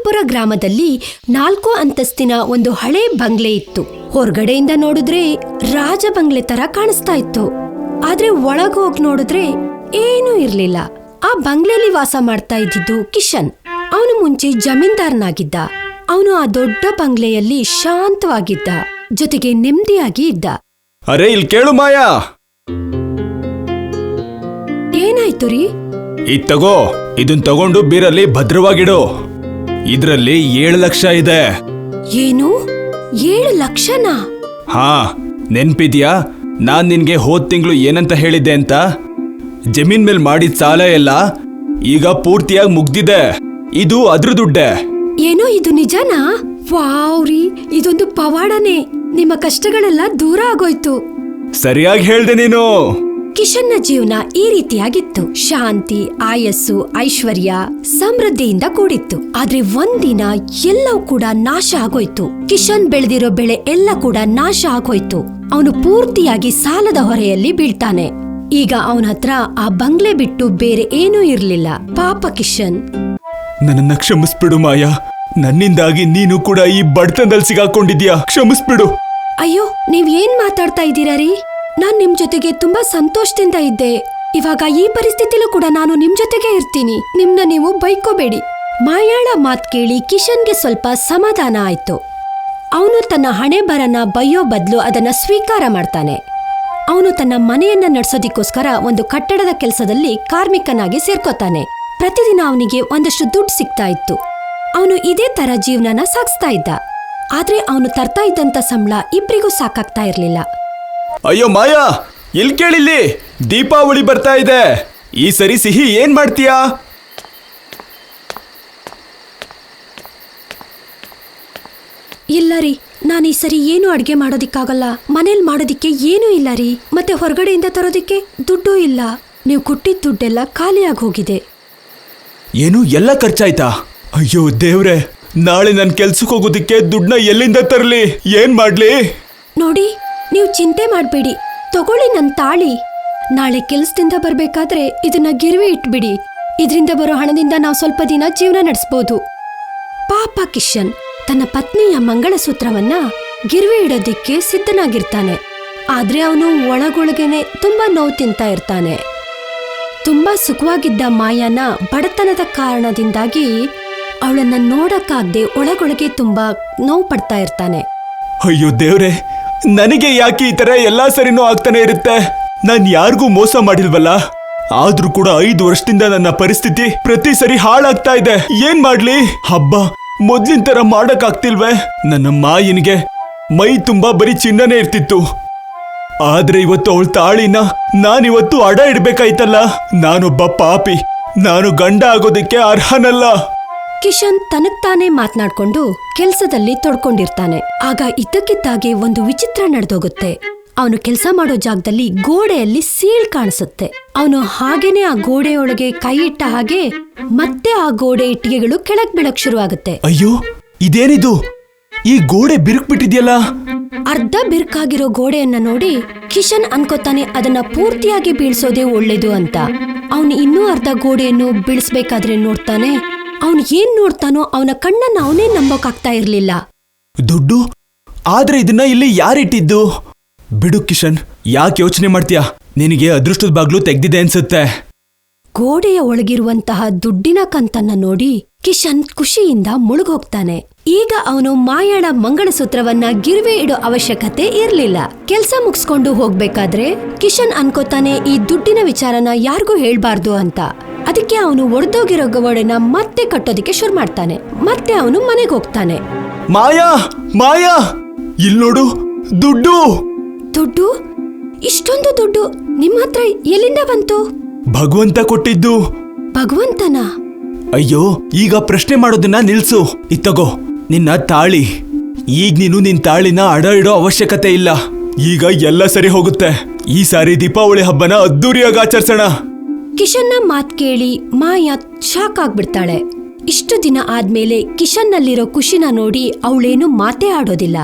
ಗೋಪಾಲ್ಪುರ ಗ್ರಾಮದಲ್ಲಿ 4 ಅಂತಸ್ತಿನ ಒಂದು ಹಳೆ ಬಂಗ್ಲೆ ಇತ್ತು. ಹೊರಗಡೆಯಿಂದ ನೋಡಿದ್ರೆ ರಾಜ ಬಂಗ್ಲೆ ತರ ಕಾಣಿಸ್ತಾ ಇತ್ತು. ಆದ್ರೆ ಒಳಗೋಗ್ ನೋಡಿದ್ರೆ ಏನೂ ಇರ್ಲಿಲ್ಲ. ಆ ಬಂಗ್ಲೆಯಲ್ಲಿ ವಾಸ ಮಾಡ್ತಾ ಇದ್ದಿದ್ದು ಕಿಶನ್. ಅವನು ಮುಂಚೆ ಜಮೀನ್ದಾರನಾಗಿದ್ದ. ಅವನು ಆ ದೊಡ್ಡ ಬಂಗ್ಲೆಯಲ್ಲಿ ಶಾಂತವಾಗಿದ್ದ, ಜೊತೆಗೆ ನೆಮ್ಮದಿಯಾಗಿ ಇದ್ದ. ಅರೆ ಇಲ್ಲಿ ಕೇಳು ಮಾಯಾ. ಏನಾಯ್ತು ರೀ? ಇದ್ ತಗೋ, ಇದನ್ ತಗೊಂಡು ಬೀರಲ್ಲಿ ಭದ್ರವಾಗಿಡು. ಇದ್ರಲ್ಲಿ 7 ಲಕ್ಷ ಇದೆ. ಏನು 7 ಲಕ್ಷನಾ? ಹಾ, ನೆನ್ಪಿದ್ಯಾ ನಾನ್ ನಿನ್ಗೆ ಹೋದ್ ತಿಂಗಳು ಏನಂತ ಹೇಳಿದ್ದೆ ಅಂತ? ಜಮೀನ್ ಮೇಲ್ ಮಾಡಿದ ಸಾಲ ಎಲ್ಲ ಈಗ ಪೂರ್ತಿಯಾಗಿ ಮುಗ್ದಿದೆ. ಇದು ಅದ್ರ ದುಡ್ಡೆ. ಏನೋ ಇದು ನಿಜನಾ? ವಾವ್ ರೀ, ಇದೊಂದು ಪವಾಡನೆ. ನಿಮ್ಮ ಕಷ್ಟಗಳೆಲ್ಲ ದೂರ ಆಗೋಯ್ತು. ಸರಿಯಾಗಿ ಹೇಳ್ದೆ ನೀನು. ಕಿಶನ್ನ ಜೀವನ ಈ ರೀತಿಯಾಗಿತ್ತು. ಶಾಂತಿ, ಆಯಸ್ಸು, ಐಶ್ವರ್ಯ, ಸಮೃದ್ಧಿಯಿಂದ ಕೂಡಿತ್ತು. ಆದ್ರೆ ಒಂದಿನ ಎಲ್ಲವೂ ಕೂಡ ನಾಶ ಆಗೋಯ್ತು. ಕಿಶನ್ ಬೆಳೆದಿರೋ ಬೆಳೆ ಎಲ್ಲ ಕೂಡ ನಾಶ ಆಗೋಯ್ತು. ಅವನು ಪೂರ್ತಿಯಾಗಿ ಸಾಲದ ಹೊರೆಯಲ್ಲಿ ಬೀಳ್ತಾನೆ. ಈಗ ಅವನ ಹತ್ರ ಆ ಬಂಗ್ಲೆ ಬಿಟ್ಟು ಬೇರೆ ಏನೂ ಇರ್ಲಿಲ್ಲ. ಪಾಪ ಕಿಶನ್. ನನ್ನನ್ನ ಕ್ಷಮಿಸ್ಬಿಡು ಮಾಯಾ. ನನ್ನಿಂದಾಗಿ ನೀನು ಕೂಡ ಈ ಬಡತನದಲ್ಲಿ ಸಿಗಾಕೊಂಡಿದ್ಯಾ. ಕ್ಷಮಿಸ್ಬಿಡು. ಅಯ್ಯೋ, ನೀವ್ ಏನ್ ಮಾತಾಡ್ತಾ ಇದ್ದೀರಾ ರೀ? ನಾನ್ ನಿಮ್ ಜೊತೆಗೆ ತುಂಬಾ ಸಂತೋಷದಿಂದ ಇದ್ದೆ. ಇವಾಗ ಈ ಪರಿಸ್ಥಿತಿಲೂ ಕೂಡ ನಾನು ನಿಮ್ ಜೊತೆಗೆ ಇರ್ತೀನಿ. ನಿಮ್ನ ನೀವು ಬೈಕೋಬೇಡಿ. ಮಾಯಾಳ ಮಾತ್ ಕೇಳಿ ಕಿಶನ್ಗೆ ಸ್ವಲ್ಪ ಸಮಾಧಾನ ಆಯ್ತು. ಅವನು ತನ್ನ ಹಣೆ ಬರನ ಬಯ್ಯೋ ಬದಲು ಅದನ್ನ ಸ್ವೀಕಾರ ಮಾಡ್ತಾನೆ. ಅವನು ತನ್ನ ಮನೆಯನ್ನ ನಡೆಸೋದಿಕ್ಕೋಸ್ಕರ ಒಂದು ಕಟ್ಟಡದ ಕೆಲಸದಲ್ಲಿ ಕಾರ್ಮಿಕನಾಗಿ ಸೇರ್ಕೋತಾನೆ. ಪ್ರತಿದಿನ ಅವನಿಗೆ ಒಂದಷ್ಟು ದುಡ್ಡು ಸಿಗ್ತಾ ಇತ್ತು. ಅವನು ಇದೇ ತರ ಜೀವನನ ಸಾಗಿಸ್ತಾ ಇದ್ದ. ಆದ್ರೆ ಅವನು ತರ್ತಾ ಇದ್ದಂತ ಸಂಬಳ ಇಬ್ರಿಗೂ ಸಾಕಾಗ್ತಾ ಇರ್ಲಿಲ್ಲ. ಅಯ್ಯೋ ಮಾಯಾ, ಎಲ್ ಕೇಳಿಲ್ಲಿ, ದೀಪಾವಳಿ ಬರ್ತಾ ಇದೆ. ಈ ಸರಿ ಸಿಹಿ ಏನ್ ಮಾಡ್ತೀಯಾ? ಇಲ್ಲ ರೀ, ನಾನು ಈ ಸರಿ ಏನು ಅಡ್ಗೆ ಮಾಡೋದಿಕ್ಕಾಗಲ್ಲ. ಮನೇಲಿ ಮಾಡೋದಿಕ್ಕೆ ಏನೂ ಇಲ್ಲ ರೀ. ಮತ್ತೆ ಹೊರಗಡೆಯಿಂದ ತರೋದಿಕ್ಕೆ ದುಡ್ಡೂ ಇಲ್ಲ. ನೀವು ಕೊಟ್ಟಿದ್ದ ದುಡ್ಡೆಲ್ಲ ಖಾಲಿಯಾಗಿ ಹೋಗಿದೆ. ಏನು, ಎಲ್ಲ ಖರ್ಚಾಯ್ತಾ? ಅಯ್ಯೋ ದೇವ್ರೆ, ನಾಳೆ ನನ್ ಕೆಲ್ಸಕ್ಕೆ ಹೋಗೋದಿಕ್ಕೆ ದುಡ್ಡನ್ನ ಎಲ್ಲಿಂದ ತರಲಿ? ಏನ್ ಮಾಡ್ಲಿ? ನೋಡಿ, ನೀವು ಚಿಂತೆ ಮಾಡಬೇಡಿ. ತಗೊಳ್ಳಿ ನನ್ನ ತಾಳಿ. ನಾಳೆ ಕೆಲ್ಸದಿಂದ ಬರ್ಬೇಕಾದ್ರೆ ಇದನ್ನ ಗಿರ್ವಿ ಇಟ್ಬಿಡಿ. ಇದರಿಂದ ಬರೋ ಹಣದಿಂದ ನಾವು ಸ್ವಲ್ಪ ದಿನ ಜೀವನ ನಡೆಸ್ಬೋದು. ಪಾಪ ಕಿಶನ್ ತನ್ನ ಪತ್ನಿಯ ಮಂಗಳಸೂತ್ರವನ್ನ ಗಿರ್ವಿ ಇಡೋದಿಕ್ಕೆ ಸಿದ್ಧನಾಗಿರ್ತಾನೆ. ಆದ್ರೆ ಅವನು ಒಳಗೊಳಗೇನೆ ತುಂಬಾ ನೋವು ತಿಂತಾ ಇರ್ತಾನೆ. ತುಂಬಾ ಸುಖವಾಗಿದ್ದ ಮಾಯಾನ ಬಡತನದ ಕಾರಣದಿಂದಾಗಿ ಅವಳನ್ನ ನೋಡಕ್ಕಾಗ್ದೆ ಒಳಗೊಳಗೆ ತುಂಬಾ ನೋವು ಪಡ್ತಾ ಇರ್ತಾನೆ. ಅಯ್ಯೋ ದೇವ್ರೆ, ನನಗೆ ಯಾಕೆ ಈ ತರ ಎಲ್ಲಾ ಸರಿನೂ ಆಗ್ತಾನೆ ಇರುತ್ತೆ? ನಾನ್ ಯಾರಿಗೂ ಮೋಸ ಮಾಡಿಲ್ವಲ್ಲ. ಆದ್ರೂ ಕೂಡ 5 ವರ್ಷದಿಂದ ನನ್ನ ಪರಿಸ್ಥಿತಿ ಪ್ರತಿ ಸರಿ ಹಾಳಾಗ್ತಾ ಇದೆ. ಏನ್ ಮಾಡ್ಲಿ? ಹಬ್ಬ ಮೊದ್ಲಿನ ತರ ಮಾಡಕ್ ಆಗ್ತಿಲ್ವೇ? ನನ್ನ ಮಾಯಿನಿಗೆ ಮೈ ತುಂಬಾ ಬರೀ ಚಿನ್ನನೇ ಇರ್ತಿತ್ತು. ಆದ್ರೆ ಇವತ್ತು ಅವಳ ತಾಳಿನ ನಾನಿವತ್ತು ಅಡ ಇಡ್ಬೇಕಾಯ್ತಲ್ಲ. ನಾನೊಬ್ಬ ಪಾಪಿ. ನಾನು ಗಂಡ ಆಗೋದಕ್ಕೆ ಅರ್ಹನಲ್ಲ. ಕಿಶನ್ ತನಗ್ತಾನೆ ಮಾತನಾಡ್ಕೊಂಡು ಕೆಲ್ಸದಲ್ಲಿ ತೊಡ್ಕೊಂಡಿರ್ತಾನೆ. ಆಗ ಇದ್ದಕ್ಕಿದ್ದಾಗೆ ಒಂದು ವಿಚಿತ್ರ ನಡೆದೋಗುತ್ತೆ. ಅವನು ಕೆಲಸ ಮಾಡೋ ಜಾಗದಲ್ಲಿ ಗೋಡೆಯಲ್ಲಿ ಸೀಳ್ ಕಾಣಿಸುತ್ತೆ. ಅವನು ಹಾಗೇನೆ ಆ ಗೋಡೆಯೊಳಗೆ ಕೈ ಇಟ್ಟ ಹಾಗೆ ಮತ್ತೆ ಆ ಗೋಡೆ ಇಟ್ಟಿಗೆಗಳು ಕೆಳಗ್ ಬೀಳಕ್ ಶುರುವಾಗುತ್ತೆ. ಅಯ್ಯೋ, ಇದೇನಿದು? ಈ ಗೋಡೆ ಬಿರುಕ್ಬಿಟ್ಟಿದ್ಯಲ್ಲ. ಅರ್ಧ ಬಿರುಕಾಗಿರೋ ಗೋಡೆಯನ್ನ ನೋಡಿ ಕಿಶನ್ ಅನ್ಕೋತಾನೆ ಅದನ್ನ ಪೂರ್ತಿಯಾಗಿ ಬೀಳ್ಸೋದೇ ಒಳ್ಳೇದು ಅಂತ. ಅವನು ಇನ್ನೂ ಅರ್ಧ ಗೋಡೆಯನ್ನು ಬೀಳ್ಸ್ಬೇಕಾದ್ರೆ ನೋಡ್ತಾನೆ. ಅವನು ಏನ್ ನೋಡ್ತಾನೋ ಅವನ ಕಣ್ಣನ್ನ ಅವನೇ ನಂಬೋಕಾಗ್ತಾ ಇರ್ಲಿಲ್ಲ. ದುಡ್ಡು? ಆದ್ರೆ ಇದನ್ನ ಇಲ್ಲಿ ಯಾರಿಟ್ಟಿದ್ದು? ಬಿಡು ಕಿಶನ್, ಯಾಕೆ ಯೋಚನೆ ಮಾಡ್ತೀಯಾ? ನಿನಗೆ ಅದೃಷ್ಟದ ಬಾಗ್ಲು ತೆಗ್ದಿದೆ ಅನ್ಸುತ್ತೆ. ಗೋಡೆಯ ಒಳಗಿರುವಂತಹ ದುಡ್ಡಿನ ಕಂತನ್ನ ನೋಡಿ ಕಿಶನ್ ಖುಷಿಯಿಂದ ಮುಳುಗೋಗ್ತಾನೆ. ಈಗ ಅವನು ಮಾಯಾಳ ಮಂಗಳಸೂತ್ರವನ್ನ ಗಿರ್ವೆ ಇಡೋ ಅವಶ್ಯಕತೆ ಇರ್ಲಿಲ್ಲ. ಕೆಲ್ಸ ಮುಗಿಸ್ಕೊಂಡು ಹೋಗ್ಬೇಕಾದ್ರೆ ಕಿಶನ್ ಅನ್ಕೋತಾನೆ ಈ ದುಡ್ಡಿನ ವಿಚಾರನ ಯಾರಿಗೂ ಹೇಳ್ಬಾರ್ದು ಅಂತ. ಅದಕ್ಕೆ ಅವನು ಒಡೆದೋಗಿರೋ ಗೋಡೆನ ಮತ್ತೆ ಕಟ್ಟೋದಿಕ್ಕೆ ಶುರು ಮಾಡ್ತಾನೆ. ಮತ್ತೆ ಅವನು ಮನೆಗೆ ಹೋಗ್ತಾನೆ. ಮಾಯಾ, ಮಾಯಾ, ಇಲ್ ನೋಡು, ದುಡ್ಡು. ದುಡ್ಡು? ಇಷ್ಟೊಂದು ದುಡ್ಡು ನಿಮ್ಮ ಹತ್ರ ಎಲ್ಲಿಂದ ಬಂತು? ಭಗವಂತ ಕೊಟ್ಟಿದ್ದು. ಭಗವಂತನ? ಅಯ್ಯೋ, ಈಗ ಪ್ರಶ್ನೆ ಮಾಡೋದನ್ನ ನಿಲ್ಸು. ಇತ್ತಗೋ ನಿನ್ನ ತಾಳಿ. ಈಗ ನೀನು ನಿನ್ ತಾಳಿನ ಅಡ ಇಡೋ ಅವಶ್ಯಕತೆ ಇಲ್ಲ. ಈಗ ಎಲ್ಲ ಸರಿ ಹೋಗುತ್ತೆ. ಈ ಸಾರಿ ದೀಪಾವಳಿ ಹಬ್ಬನ ಅದ್ದೂರಿಯಾಗಿ ಆಚರಿಸೋಣ. ಕಿಶನ್ನ ಮಾತ್ ಕೇಳಿ ಮಾಯಾ ಶಾಕ್ ಆಗ್ಬಿಡ್ತಾಳೆ. ಇಷ್ಟು ದಿನ ಆದ್ಮೇಲೆ ಕಿಶನ್ನಲ್ಲಿರೋ ಖುಷಿನ ನೋಡಿ ಅವಳೇನು ಮಾತೇ ಆಡೋದಿಲ್ಲ.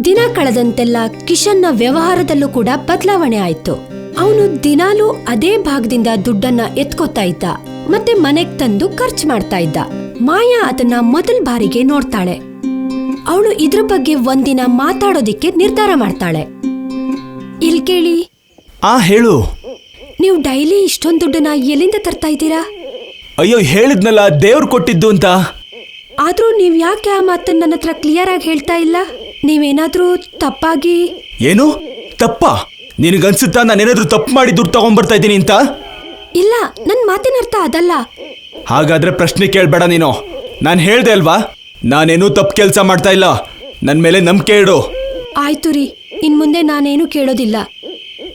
ದಿನ ಕಳೆದಂತೆಲ್ಲ ಕಿಶನ್ನ ವ್ಯವಹಾರದಲ್ಲೂ ಕೂಡ ಬದಲಾವಣೆ ಆಯ್ತು. ಅವನು ದಿನಾಲೂ ಅದೇ ಭಾಗದಿಂದ ದುಡ್ಡನ್ನ ಎತ್ಕೋತಾ ಇದ್ದ. ಮತ್ತೆ ಮನೆಗ್ ತಂದು ಖರ್ಚು ಮಾಡ್ತಾ ಇದ್ದ. ಮಾಯಾ ಅದನ್ನ ಮೊದಲ ಬಾರಿಗೆ ನೋಡ್ತಾಳೆ. ಅವಳು ಇದ್ರ ಬಗ್ಗೆ ಒಂದಿನ ಮಾತಾಡೋದಿಕ್ಕೆ ನಿರ್ಧಾರ ಮಾಡ್ತಾಳೆ. ಇಲ್ ಕೇಳಿ, ಹೇಳು. ನೀವು ಡೈಲಿ ಇಷ್ಟೊಂದು ದುಡ್ಡನ್ನ ಎಲ್ಲಿಂದ ತರ್ತಾ ಇದ್ದೀರಾ? ಅಯ್ಯೋ, ಹೇಳಿದ್ನಲ್ಲ ದೇವ್ರು ಕೊಟ್ಟಿದ್ದು ಅಂತ. ಆದ್ರೂ ನೀವ್ ಯಾಕೆ ಆ ಮಾತನ್ನ ನನ್ನ ಹತ್ರ ಕ್ಲಿಯರ್ ಆಗಿ ಹೇಳ್ತಾ ಇಲ್ಲ? ನೀವೇನಾದ್ರೂ ತಪ್ಪಾಗಿ... ಏನು ತಪ್ಪ? ನಿನಗನ್ಸುತ್ತಾ ನಾನೇನಾದ್ರೂ ತಪ್ಪು ಮಾಡಿ ದುಡ್ಡು ತಗೊಂಡ್ಬರ್ತಾ ಇದ್ದೀನಿ ಅಂತ? ಇಲ್ಲ, ನನ್ ಮಾತಿನ ಅರ್ಥ ಅದಲ್ಲ. ಹಾಗಾದ್ರೆ ಪ್ರಶ್ನೆ ಕೇಳ್ಬೇಡ ನೀನು. ನಾನು ಹೇಳ್ದೆ ಅಲ್ವಾ, ನಾನೇನು ತಪ್ಪು ಕೆಲಸ ಮಾಡ್ತಾ ಇಲ್ಲ. ನನ್ ಮೇಲೆ ನಂಬಿಕೆ ಇಡು. ಆಯ್ತು ರೀ, ಇನ್ ಮುಂದೆ ನಾನೇನು ಕೇಳೋದಿಲ್ಲ.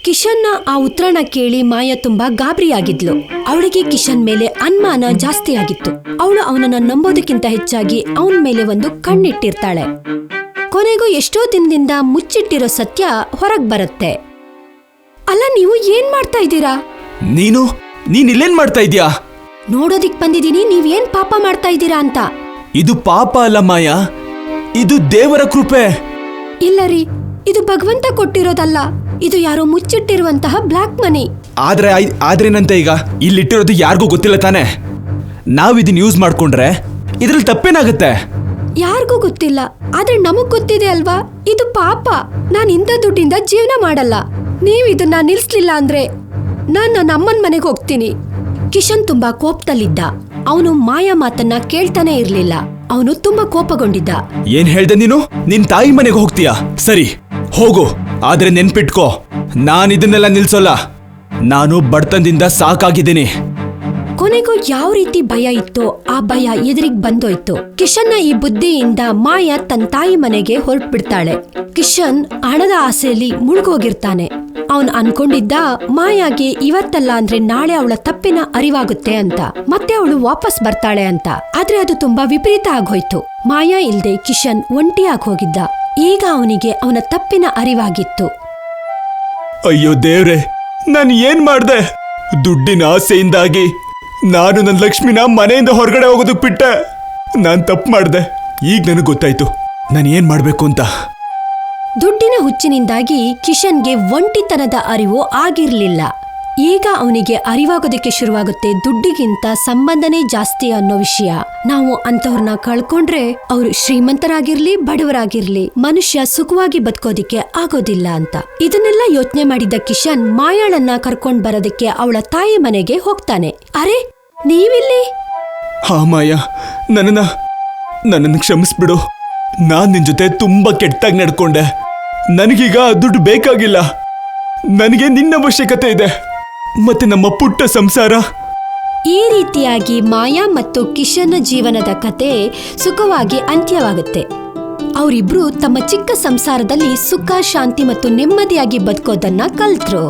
ಕಿಶನ್ನ ಆ ಉತ್ತರನ ಕೇಳಿ ಮಾಯಾ ತುಂಬಾ ಗಾಬರಿಯಾಗಿದ್ಲು. ಅವಳಿಗೆ ಕಿಶನ್ ಮೇಲೆ ಅನುಮಾನ ಜಾಸ್ತಿ ಆಗಿತ್ತು. ಅವಳು ಅವನನ್ನ ನಂಬೋದಕ್ಕಿಂತ ಹೆಚ್ಚಾಗಿ ಅವನ ಮೇಲೆ ಒಂದು ಕಣ್ಣಿಟ್ಟಿರ್ತಾಳೆ. ಕೊನೆಗೂ ಎಷ್ಟೋ ದಿನದಿಂದ ಮುಚ್ಚಿಟ್ಟಿರೋ ಸತ್ಯ ಹೊರಗ್ ಬರುತ್ತೆ. ಅಲ್ಲ, ನೀವು ಏನ್ ಮಾಡ್ತಾ ಇದ್ದೀರಾ? ನೀನ್ ಇಲ್ಲೇನ್ ಮಾಡ್ತಾ ಇದ್ಯಾ? ನೋಡೋದಿಕ್ ಬಂದಿದೀನಿ ನೀವೇನ್ ಪಾಪ ಮಾಡ್ತಾ ಇದ್ದೀರಾ ಅಂತ. ಇದು ಪಾಪ ಅಲ್ಲ ಮಾಯಾ, ಇದು ದೇವರ ಕೃಪೆ. ಇಲ್ಲ ರೀ, ಇದು ಭಗವಂತ ಕೊಟ್ಟಿರೋದಲ್ಲ. ಇದು ಯಾರೋ ಮುಚ್ಚಿಟ್ಟಿರುವಂತಹ ಬ್ಲಾಕ್ ಮನಿ. ಆದ್ರೇನಂತೆ ಈಗ ಇಲ್ಲಿಟ್ಟಿರೋದು ಯಾರಿಗೂ ಗೊತ್ತಿಲ್ಲ ತಾನೆ. ನಾವಿದನ್ನ ಯೂಸ್ ಮಾಡ್ಕೊಂಡ್ರೆ ಇದ್ರಲ್ಲಿ ತಪ್ಪೇನಾಗತ್ತೆ? ಯಾರಿಗೂ ಗೊತ್ತಿಲ್ಲ, ಆದ್ರೆ ನಮಗ್ ಗೊತ್ತಿದೆ ಅಲ್ವಾ, ಇದು ಪಾಪ. ನಾನ್ ಇಂಥ ದುಡ್ಡಿಂದ ಜೀವನ ಮಾಡಲ್ಲ. ನೀವ್ ಇದನ್ನ ನಿಲ್ಸ್ಲಿಲ್ಲ ಅಂದ್ರೆ ನಾನ್ ನನ್ನ ಅಮ್ಮನ್ ಮನೆಗೆ ಹೋಗ್ತೀನಿ. ಕಿಶನ್ ತುಂಬಾ ಕೋಪದಲ್ಲಿದ್ದ. ಅವನು ಮಾಯಾ ಮಾತನ್ನ ಕೇಳ್ತಾನೆ ಇರ್ಲಿಲ್ಲ. ಅವನು ತುಂಬಾ ಕೋಪಗೊಂಡಿದ್ದ. ಏನ್ ಹೇಳ್ದೆ ನೀನು? ನಿನ್ ತಾಯಿ ಮನೆಗೆ ಹೋಗ್ತೀಯಾ? ಸರಿ, ಹೋಗು. ಆದ್ರೆ ನೆನ್ಪಿಟ್ಕೋ, ನಾನಿದನ್ನೆಲ್ಲ ನಿಲ್ಸೋಲ್ಲ. ನಾನು ಬಡತನದಿಂದ ಸಾಕಾಗಿದ್ದೀನಿ. ಕೊನೆಗೂ ಯಾವ ರೀತಿ ಭಯ ಇತ್ತೋ ಆ ಭಯ ಎದುರಿಗೆ ಬಂದೋಯ್ತು. ಕಿಶನ್ನ ಈ ಬುದ್ಧಿಯಿಂದ ಮಾಯಾ ತನ್ನ ತಾಯಿ ಮನೆಗೆ ಹೊರಟ್ಬಿಡ್ತಾಳೆ. ಕಿಶನ್ ಹಣದ ಆಸೆಯಲ್ಲಿ ಮುಳುಗೋಗಿರ್ತಾನೆ. ಅವನ್ ಅನ್ಕೊಂಡಿದ್ದ ಮಾಯಾಗೆ ಇವತ್ತಲ್ಲ ಅಂದ್ರೆ ನಾಳೆ ಅವಳ ತಪ್ಪಿನ ಅರಿವಾಗುತ್ತೆ ಅಂತ, ಮತ್ತೆ ಅವಳು ವಾಪಸ್ ಬರ್ತಾಳೆ ಅಂತ. ಆದ್ರೆ ಅದು ತುಂಬಾ ವಿಪರೀತ ಆಗೋಯ್ತು. ಮಾಯಾ ಇಲ್ದೆ ಕಿಶನ್ ಒಂಟಿಯಾಗಿ ಹೋಗಿದ್ದ. ಈಗ ಅವನಿಗೆ ಅವನ ತಪ್ಪಿನ ಅರಿವಾಗಿತ್ತು. ಅಯ್ಯೋ ದೇವ್ರೆ, ನಾನು ಏನ್ ಮಾಡ್ದೆ? ದುಡ್ಡಿನ ಆಸೆಯಿಂದಾಗಿ ನಾನು ನನ್ನ ಲಕ್ಷ್ಮಿನ ಮನೆಯಿಂದ ಹೊರಗಡೆ ಹೋಗೋದಕ್ ಬಿಟ್ಟೆ. ನಾನ್ ತಪ್ಪು ಮಾಡ್ದೆ. ಈಗ ನನಗೆ ಗೊತ್ತಾಯ್ತು ನಾನು ಏನ್ ಮಾಡ್ಬೇಕು ಅಂತ. ದುಡ್ಡಿನ ಹುಚ್ಚಿನಿಂದಾಗಿ ಕಿಶನ್ಗೆ ಒಂಟಿತನದ ಅರಿವು ಆಗಿರ್ಲಿಲ್ಲ. ಈಗ ಅವನಿಗೆ ಅರಿವಾಗೋದಕ್ಕೆ ಶುರುವಾಗುತ್ತೆ ದುಡ್ಡಿಗಿಂತ ಸಂಬಂಧನೇ ಜಾಸ್ತಿ ಅನ್ನೋ ವಿಷಯ. ನಾವು ಅಂತವ್ರನ್ನ ಕಳ್ಕೊಂಡ್ರೆ ಅವರು ಶ್ರೀಮಂತರಾಗಿರ್ಲಿ ಬಡವರಾಗಿರ್ಲಿ ಮನುಷ್ಯ ಸುಖವಾಗಿ ಬದುಕೋದಿಕ್ಕೆ ಆಗೋದಿಲ್ಲ ಅಂತ. ಇದನ್ನೆಲ್ಲ ಯೋಚನೆ ಮಾಡಿದ್ದ ಕಿಶನ್ ಮಾಯಾಳನ್ನ ಕರ್ಕೊಂಡ್ ಬರೋದಕ್ಕೆ ಅವಳ ತಾಯಿ ಮನೆಗೆ ಹೋಗ್ತಾನೆ. ಅರೆ, ನೀವಿಲ್ಲಿ? ಹಾ ಮಾಯಾ, ನನ್ನನ್ನು ಕ್ಷಮಿಸ್ಬಿಡು. ನಾನ್ ನಿನ್ ಜೊತೆ ತುಂಬಾ ಕೆಟ್ಟಾಗಿ ನಡ್ಕೊಂಡೆ. ನನಗೀಗ ದುಡ್ಡು ಬೇಕಾಗಿಲ್ಲ. ನನಗೆ ನಿನ್ನ ಅವಶ್ಯಕತೆ ಇದೆ, ಮತ್ತೆ ನಮ್ಮ ಪುಟ್ಟ ಸಂಸಾರ. ಈ ರೀತಿಯಾಗಿ ಮಾಯಾ ಮತ್ತು ಕಿಶನ್ನ ಜೀವನದ ಕತೆ ಸುಖವಾಗಿ ಅಂತ್ಯವಾಗುತ್ತೆ. ಅವರಿಬ್ರು ತಮ್ಮ ಚಿಕ್ಕ ಸಂಸಾರದಲ್ಲಿ ಸುಖ, ಶಾಂತಿ ಮತ್ತು ನೆಮ್ಮದಿಯಾಗಿ ಬದುಕೋದನ್ನ ಕಲ್ತ್ರು.